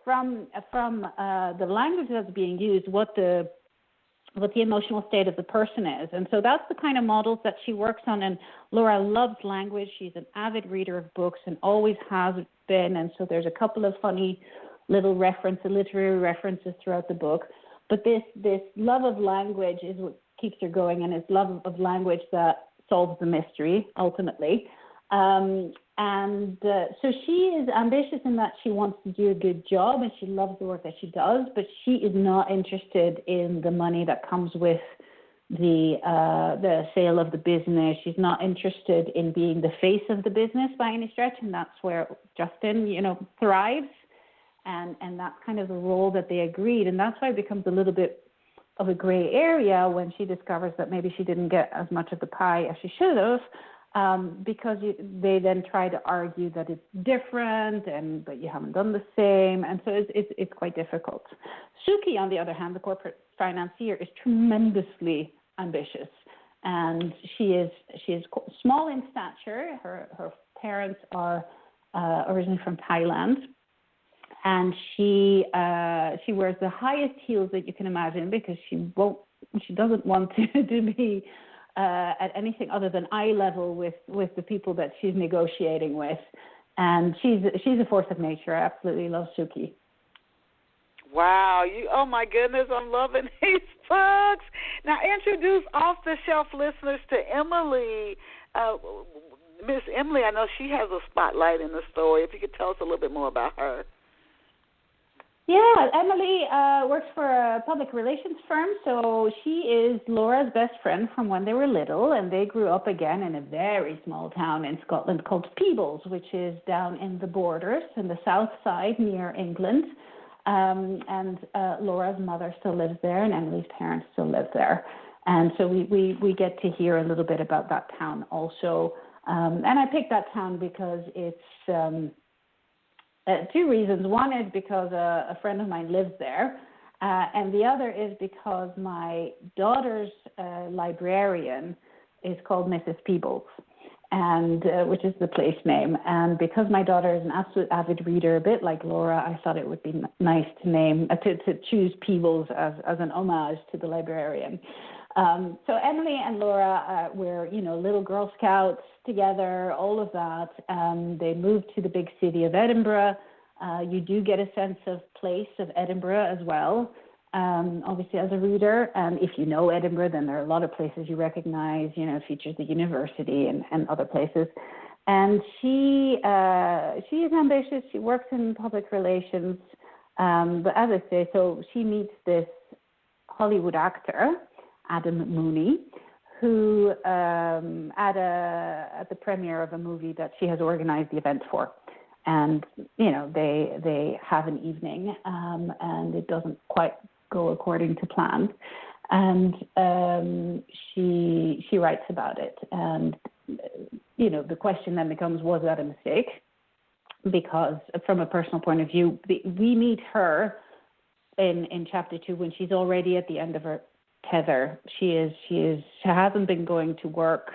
from the language that's being used what the emotional state of the person is. And so that's the kind of models that she works on. And Laura loves language. She's an avid reader of books and always has been. And so there's a couple of funny little literary references throughout the book. But this love of language is what keeps her going, and it's love of language that solves the mystery, ultimately. So she is ambitious in that she wants to do a good job, and she loves the work that she does, but she is not interested in the money that comes with the sale of the business. She's not interested in being the face of the business by any stretch, and that's where Justin, you know, thrives. And that's kind of the role that they agreed. And that's why it becomes a little bit of a gray area when she discovers that maybe she didn't get as much of the pie as she should have, because they then try to argue that it's different, but you haven't done the same. And so it's quite difficult. Suki, on the other hand, the corporate financier, is tremendously ambitious. And she is small in stature. Her parents are originally from Thailand. And she wears the highest heels that you can imagine, because she doesn't want to be at anything other than eye level with the people that she's negotiating with. And she's a force of nature. I absolutely love Suki. Wow. Oh my goodness, I'm loving these books. Now introduce off-the-shelf listeners to Emily. Miss Emily, I know she has a spotlight in the story. If you could tell us a little bit more about her. Yeah, Emily works for a public relations firm, so she is Laura's best friend from when they were little, and they grew up again in a very small town in Scotland called Peebles, which is down in the borders in the south side near England. And Laura's mother still lives there, and Emily's parents still live there. And so we get to hear a little bit about that town also. And I picked that town because it's... two reasons. One is because a friend of mine lives there, and the other is because my daughter's librarian is called Mrs. Peebles, and which is the place name. And because my daughter is an absolute avid reader, a bit like Laura, I thought it would be nice to choose Peebles as an homage to the librarian. So Emily and Laura were, little Girl Scouts together, all of that. They moved to the big city of Edinburgh. You do get a sense of place of Edinburgh as well, obviously as a reader. And if you know Edinburgh, then there are a lot of places you recognize, it features the university and other places. And she is ambitious. She works in public relations. But as I say, so she meets this Hollywood actor, Adam Mooney, who at the premiere of a movie that she has organized the event for. And, they have an evening, and it doesn't quite go according to plan. And she writes about it. And, the question then becomes, was that a mistake? Because from a personal point of view, we meet her in chapter 2 when she's already at the end of her tether. She hasn't been going to work.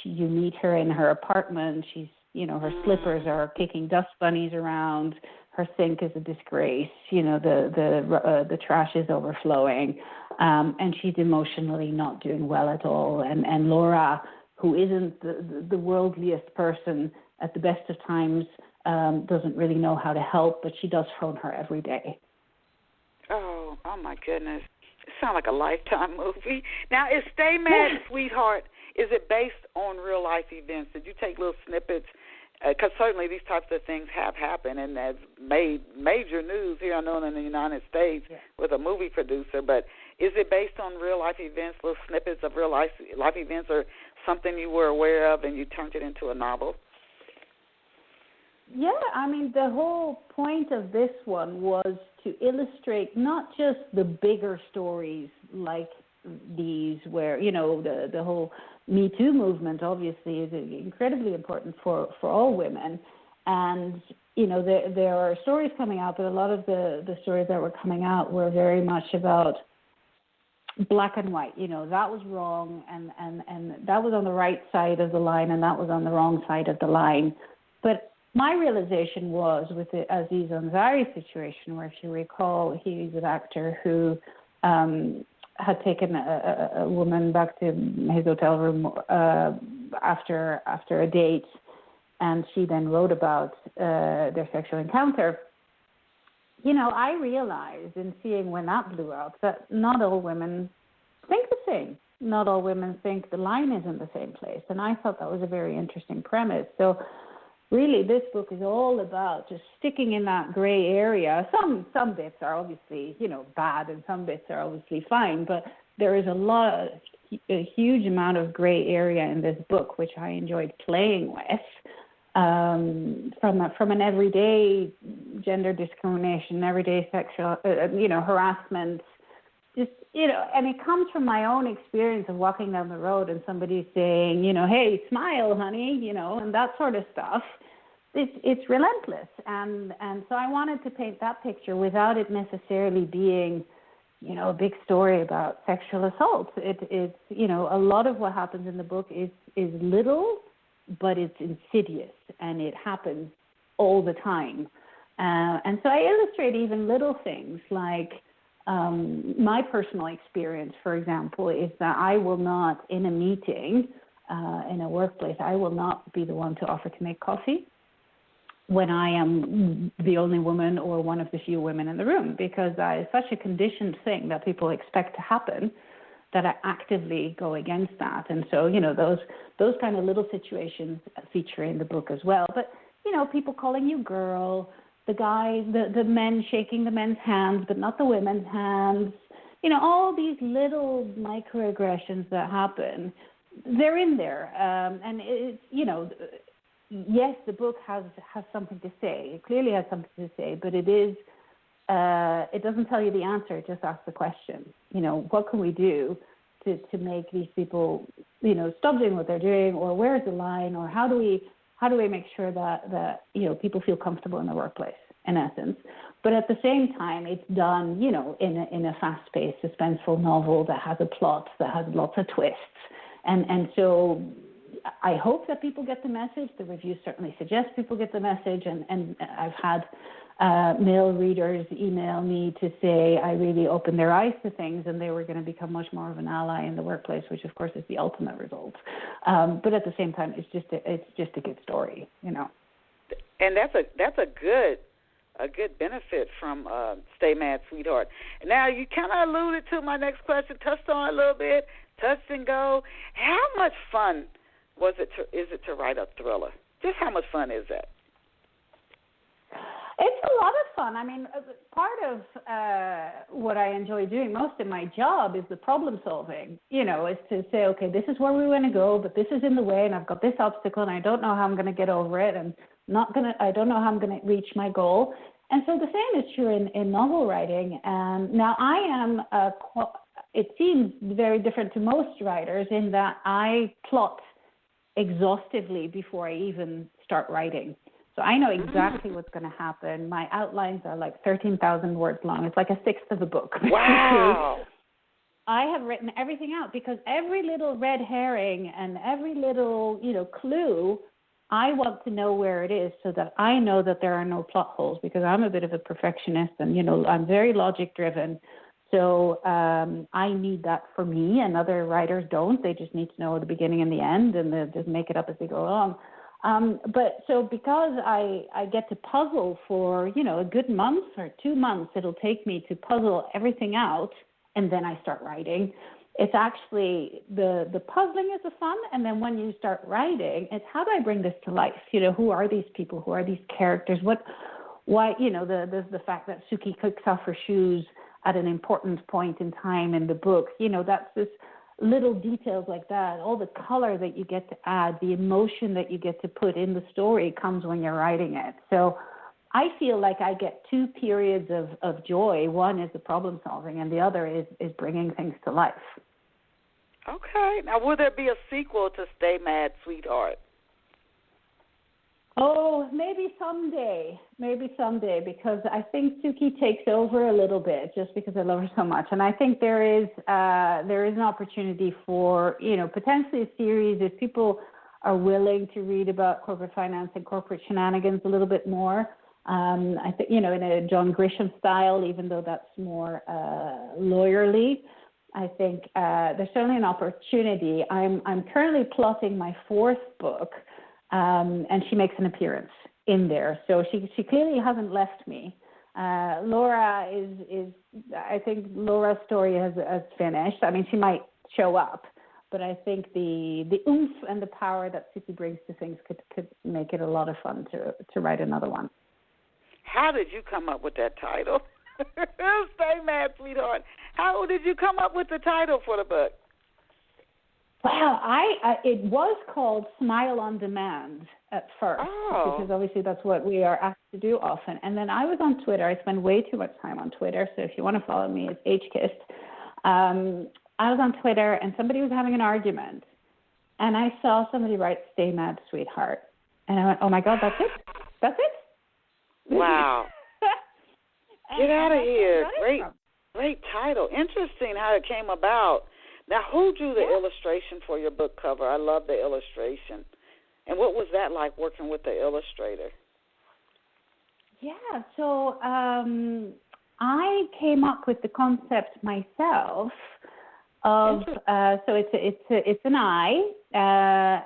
You meet her in her apartment. She's, her slippers are kicking dust bunnies around. Her sink is a disgrace. The trash is overflowing, and she's emotionally not doing well at all. And Laura, who isn't the worldliest person at the best of times, doesn't really know how to help, but she does phone her every day. Oh my goodness. It sounds like a Lifetime movie. Now, is Stay Mad, Sweetheart, is it based on real-life events? Did you take little snippets? Because certainly these types of things have happened and have made major news here, I know, in the United States with a movie producer. But is it based on real-life events, little snippets of real-life events, or something you were aware of and you turned it into a novel? Yeah, the whole point of this one was to illustrate not just the bigger stories like these where, the whole Me Too movement obviously is incredibly important for all women. And, there are stories coming out, but a lot of the stories that were coming out were very much about black and white. That was wrong and that was on the right side of the line and that was on the wrong side of the line. But my realization was with the Aziz Ansari situation, where if you recall, he's an actor who had taken a woman back to his hotel room after a date, and she then wrote about their sexual encounter. I realized in seeing when that blew out that not all women think the same. Not all women think the line is in the same place, and I thought that was a very interesting premise. So really, this book is all about just sticking in that gray area. Some bits are obviously, bad, and some bits are obviously fine, but there is a huge amount of gray area in this book, which I enjoyed playing with, from an everyday gender discrimination, everyday sexual, harassment, just, and it comes from my own experience of walking down the road and somebody saying, hey, smile, honey, and that sort of stuff. It's relentless. And so I wanted to paint that picture without it necessarily being, a big story about sexual assault. It's a lot of what happens in the book is little, but it's insidious, and it happens all the time. And so I illustrate even little things like, my personal experience, for example, is that I will not, in a meeting, in a workplace, I will not be the one to offer to make coffee when I am the only woman or one of the few women in the room, because that is such a conditioned thing that people expect to happen that I actively go against that. And so, those kind of little situations feature in the book as well. But, people calling you girl, the guys, the men shaking the men's hands, but not the women's hands, all these little microaggressions that happen, they're in there. And it's, yes, the book has something to say. It clearly has something to say, but it doesn't tell you the answer. It just asks the question. What can we do to make these people, stop doing what they're doing, or where's the line, or how do we make sure that people feel comfortable in the workplace, in essence. But at the same time, it's done, in a fast-paced, suspenseful novel that has a plot, that has lots of twists. And so I hope that people get the message. The reviews certainly suggest people get the message. And I've had male readers email me to say I really opened their eyes to things and they were going to become much more of an ally in the workplace, which of course is the ultimate result. But at the same time, it's just a good story, And that's a good benefit from Stay Mad, Sweetheart. Now, you kind of alluded to my next question, touched on it a little bit, touch and go. How much fun is it to write a thriller? Just how much fun is that? It's a lot of fun. I mean, part of what I enjoy doing most in my job is the problem solving, is to say, okay, this is where we want to go, but this is in the way, and I've got this obstacle, and I don't know how I'm going to get over it, and I don't know how I'm gonna reach my goal. And so the same is true in novel writing. And now I am it seems very different to most writers in that I plot exhaustively before I even start writing. So I know exactly what's going to happen. My outlines are like 13,000 words long. It's like a sixth of a book. Wow. I have written everything out because every little red herring and every little, clue, I want to know where it is so that I know that there are no plot holes, because I'm a bit of a perfectionist and, I'm very logic driven. So I need that for me, and other writers don't. They just need to know the beginning and the end, and they just make it up as they go along. But so because I get to puzzle for, a good month or 2 months, it'll take me to puzzle everything out, and then I start writing. It's actually the puzzling is the fun, and then when you start writing, it's how do I bring this to life? Who are these people? Who are these characters? Why? The fact that Suki kicks off her shoes at an important point in time in the book. That's this little details like that. All the color that you get to add, the emotion that you get to put in the story comes when you're writing it. So I feel like I get 2 periods of joy. One is the problem solving, and the other is bringing things to life. Okay. Now, will there be a sequel to Stay Mad, Sweetheart? Oh, maybe someday, because I think Suki takes over a little bit just because I love her so much. And I think there is an opportunity for, potentially a series if people are willing to read about corporate finance and corporate shenanigans a little bit more. I think, in a John Grisham style, even though that's more lawyerly. I think there's certainly an opportunity. I'm currently plotting my 4th book. And she makes an appearance in there. So she clearly hasn't left me. Laura is I think Laura's story has finished. I mean, she might show up, but I think the oomph and the power that Suki brings to things could make it a lot of fun to write another one. How did you come up with that title? Stay Mad, Sweetheart. How did you come up with the title for the book? Well, it was called Smile on Demand at first, because obviously that's what we are asked to do often. And then I was on Twitter. I spend way too much time on Twitter, so if you want to follow me, it's HKist. I was on Twitter, and somebody was having an argument, and I saw somebody write Stay Mad, Sweetheart. And I went, oh, my God, that's it? That's it? Wow. Get out of here. Great title. Interesting how it came about. Now, who drew the illustration for your book cover? I love the illustration. And what was that like working with the illustrator? Yeah, so I came up with the concept myself of so it's an eye,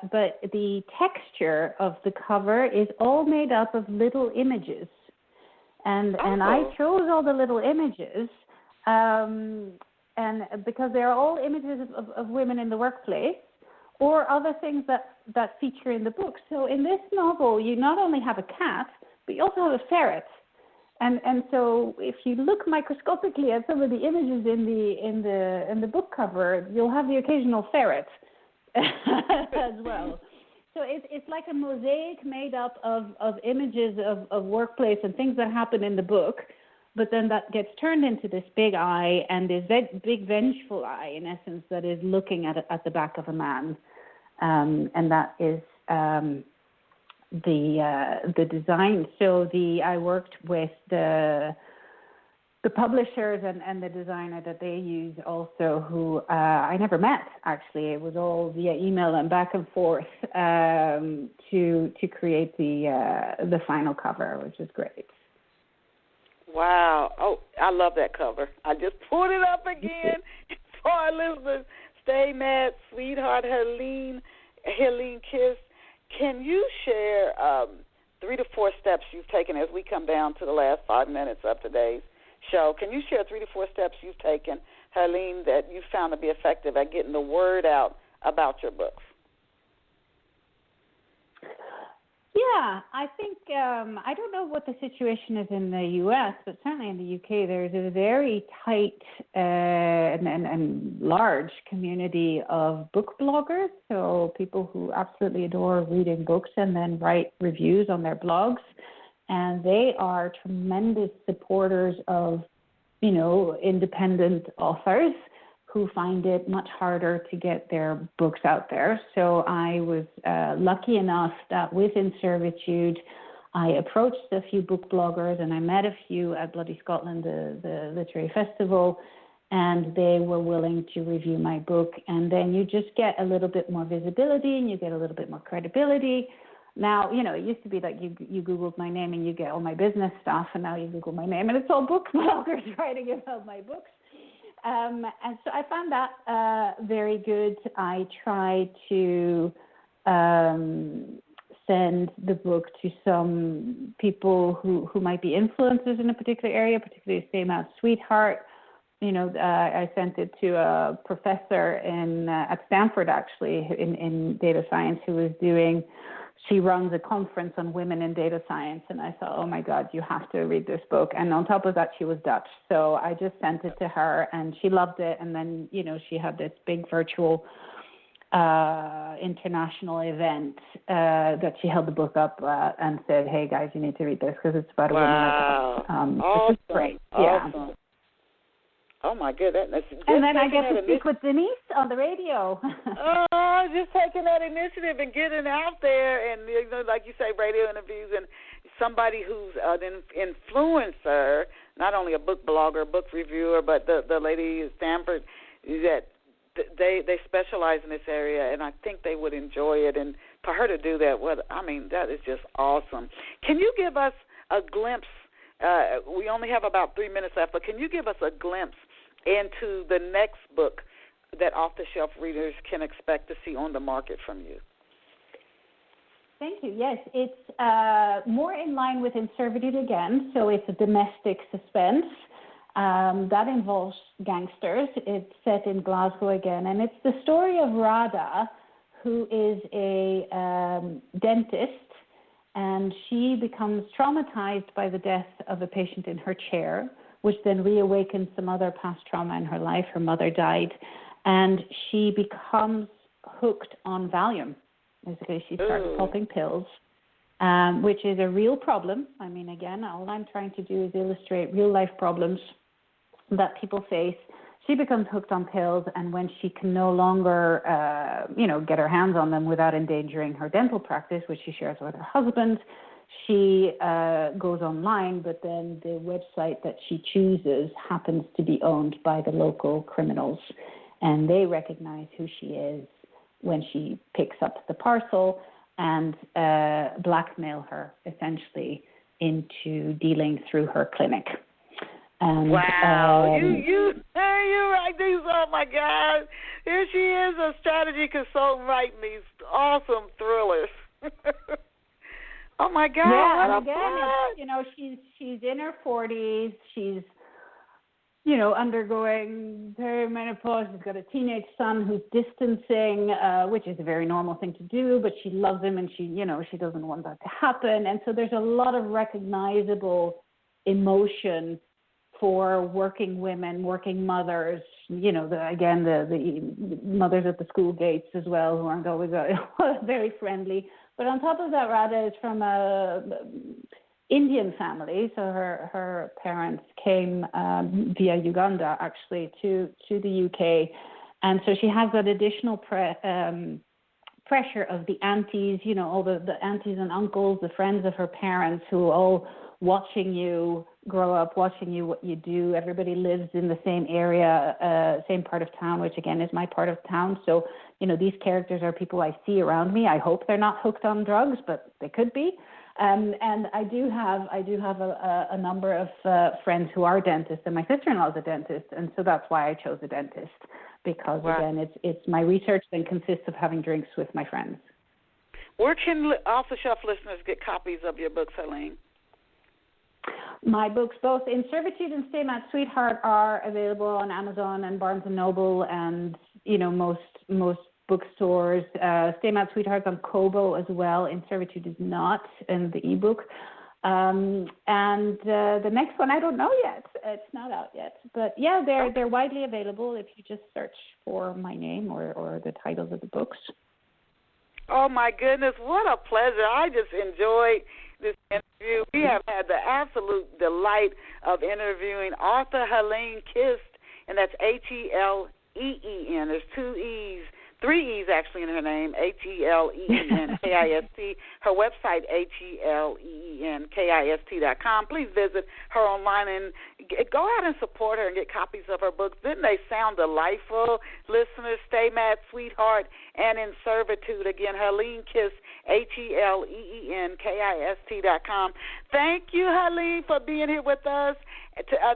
but the texture of the cover is all made up of little images, and I chose all the little images. And because they're all images of women in the workplace or other things that feature in the book. So in this novel, you not only have a cat, but you also have a ferret. And so if you look microscopically at some of the images in the book cover, you'll have the occasional ferret as well. So it's like a mosaic made up of images of workplace and things that happen in the book. But then that gets turned into this big eye, and this big vengeful eye, in essence, that is looking at the back of a man. And that is the design. So I worked with the publishers and the designer that they use also, who I never met, actually. It was all via email and back and forth to create the final cover, which is great. Wow. Oh, I love that cover. I just pulled it up again for our listeners. Stay Mad, Sweetheart, Heleen Kist. Can you share 3 to 4 steps you've taken as we come down to the last 5 minutes of today's show? Can you share 3 to 4 steps you've taken, Heleen, that you found to be effective at getting the word out about your books? Yeah, Yeah, I think I don't know what the situation is in the U.S., but certainly in the U.K. there's a very tight and large community of book bloggers. So people who absolutely adore reading books and then write reviews on their blogs, and they are tremendous supporters of, independent authors who find it much harder to get their books out there. So I was lucky enough that with In Servitude, I approached a few book bloggers and I met a few at Bloody Scotland, the literary festival, and they were willing to review my book. And then you just get a little bit more visibility and you get a little bit more credibility. Now, it used to be like you Googled my name and you get all my business stuff, and now you Google my name and it's all book bloggers writing about my books. And so I found that very good. I tried to send the book to some people who might be influencers in a particular area, particularly Say Mouth Sweetheart. I sent it to a professor at Stanford, actually, in data science, she runs a conference on women in data science, and I thought, oh my God, you have to read this book. And on top of that, she was Dutch. So I just sent it to her and she loved it. And then, she had this big virtual international event that she held the book up and said, hey guys, you need to read this because it's about a woman like us. Awesome. Great. Awesome. Yeah. Oh my goodness! And then I get to speak with Denise on the radio. Just taking that initiative and getting out there, and like you say, radio interviews, and somebody who's an influencer, not only a book blogger, book reviewer, but the lady at Stanford, that they specialize in this area, and I think they would enjoy it. And for her to do that, that is just awesome. Can you give us a glimpse? We only have about 3 minutes left, but can you give us a glimpse into the next book that off-the-shelf readers can expect to see on the market from you? Thank you. Yes, it's more in line with In Servitude again, so it's a domestic suspense. That involves gangsters. It's set in Glasgow again, and it's the story of Radha, who is a dentist, and she becomes traumatized by the death of a patient in her chair, which then reawakens some other past trauma in her life. Her mother died, and she becomes hooked on Valium. Basically, she starts popping pills, which is a real problem. Again, all I'm trying to do is illustrate real-life problems that people face. She becomes hooked on pills, and when she can no longer, get her hands on them without endangering her dental practice, which she shares with her husband, she goes online, but then the website that she chooses happens to be owned by the local criminals, and they recognize who she is when she picks up the parcel and blackmail her, essentially, into dealing through her clinic. And, wow, you're right. Oh my God, here she is, a strategy consultant writing these awesome thrillers. Oh my God! Yeah, and again, she's in her 40s. She's undergoing perimenopause. She's got a teenage son who's distancing, which is a very normal thing to do. But she loves him, and she doesn't want that to happen. And so there's a lot of recognizable emotion for working women, working mothers, the mothers at the school gates as well, who aren't always very friendly. But on top of that, Radha is from a Indian family, so her parents came via Uganda, actually, to the UK. And so she has that additional pressure of the aunties, all the aunties and uncles, the friends of her parents, who are all watching you grow up, watching you what you do. Everybody lives in the same area, same part of town, which again is my part of town. So, these characters are people I see around me. I hope they're not hooked on drugs, but they could be. And I do have a number of friends who are dentists, and my sister-in-law is a dentist, and so that's why I chose a dentist, because again, it's my research that consists of having drinks with my friends. Where can off-the-shelf listeners get copies of your books, Helene? My books, both In Servitude and Say Mouth Sweetheart, are available on Amazon and Barnes & Noble and, most bookstores. Stay Mad Sweethearts on Kobo as well. In Servitude is not in the ebook. And the next one, I don't know yet. It's not out yet. But yeah, they're widely available if you just search for my name or the titles of the books. Oh, my goodness. What a pleasure. I just enjoyed this interview. We have had the absolute delight of interviewing author Heleen Kist, and that's Heleen. There's 2 E's. 3 E's actually in her name, HELEENKIST. Her website, HELEENKIST.com. Please visit her online and go out and support her and get copies of her books. Didn't they sound delightful? Listeners, Stay Mad Sweetheart and In Servitude. Again, Heleen Kist, HELEENKIST.com. Thank you, Heleen, for being here with us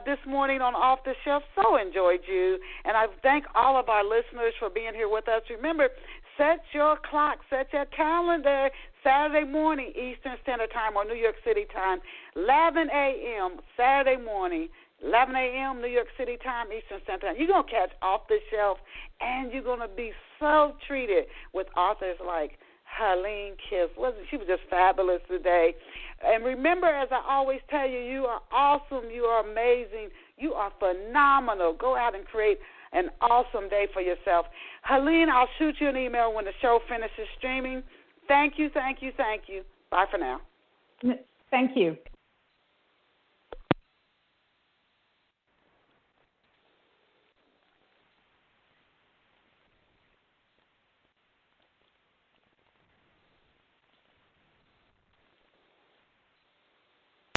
this morning on Off the Shelf. So enjoyed you. And I thank all of our listeners for being here with us. Remember, set your clock, set your calendar, Saturday morning, Eastern Standard Time or New York City time, 11 a.m. Saturday morning, 11 a.m. New York City time, Eastern Standard Time. You're going to catch Off the Shelf, and you're going to be so treated with authors like Heleen Kist. She was just fabulous today. And remember, as I always tell you, you are awesome. You are amazing. You are phenomenal. Go out and create an awesome day for yourself. Heleen, I'll shoot you an email when the show finishes streaming. Thank you, thank you, thank you. Bye for now. Thank you.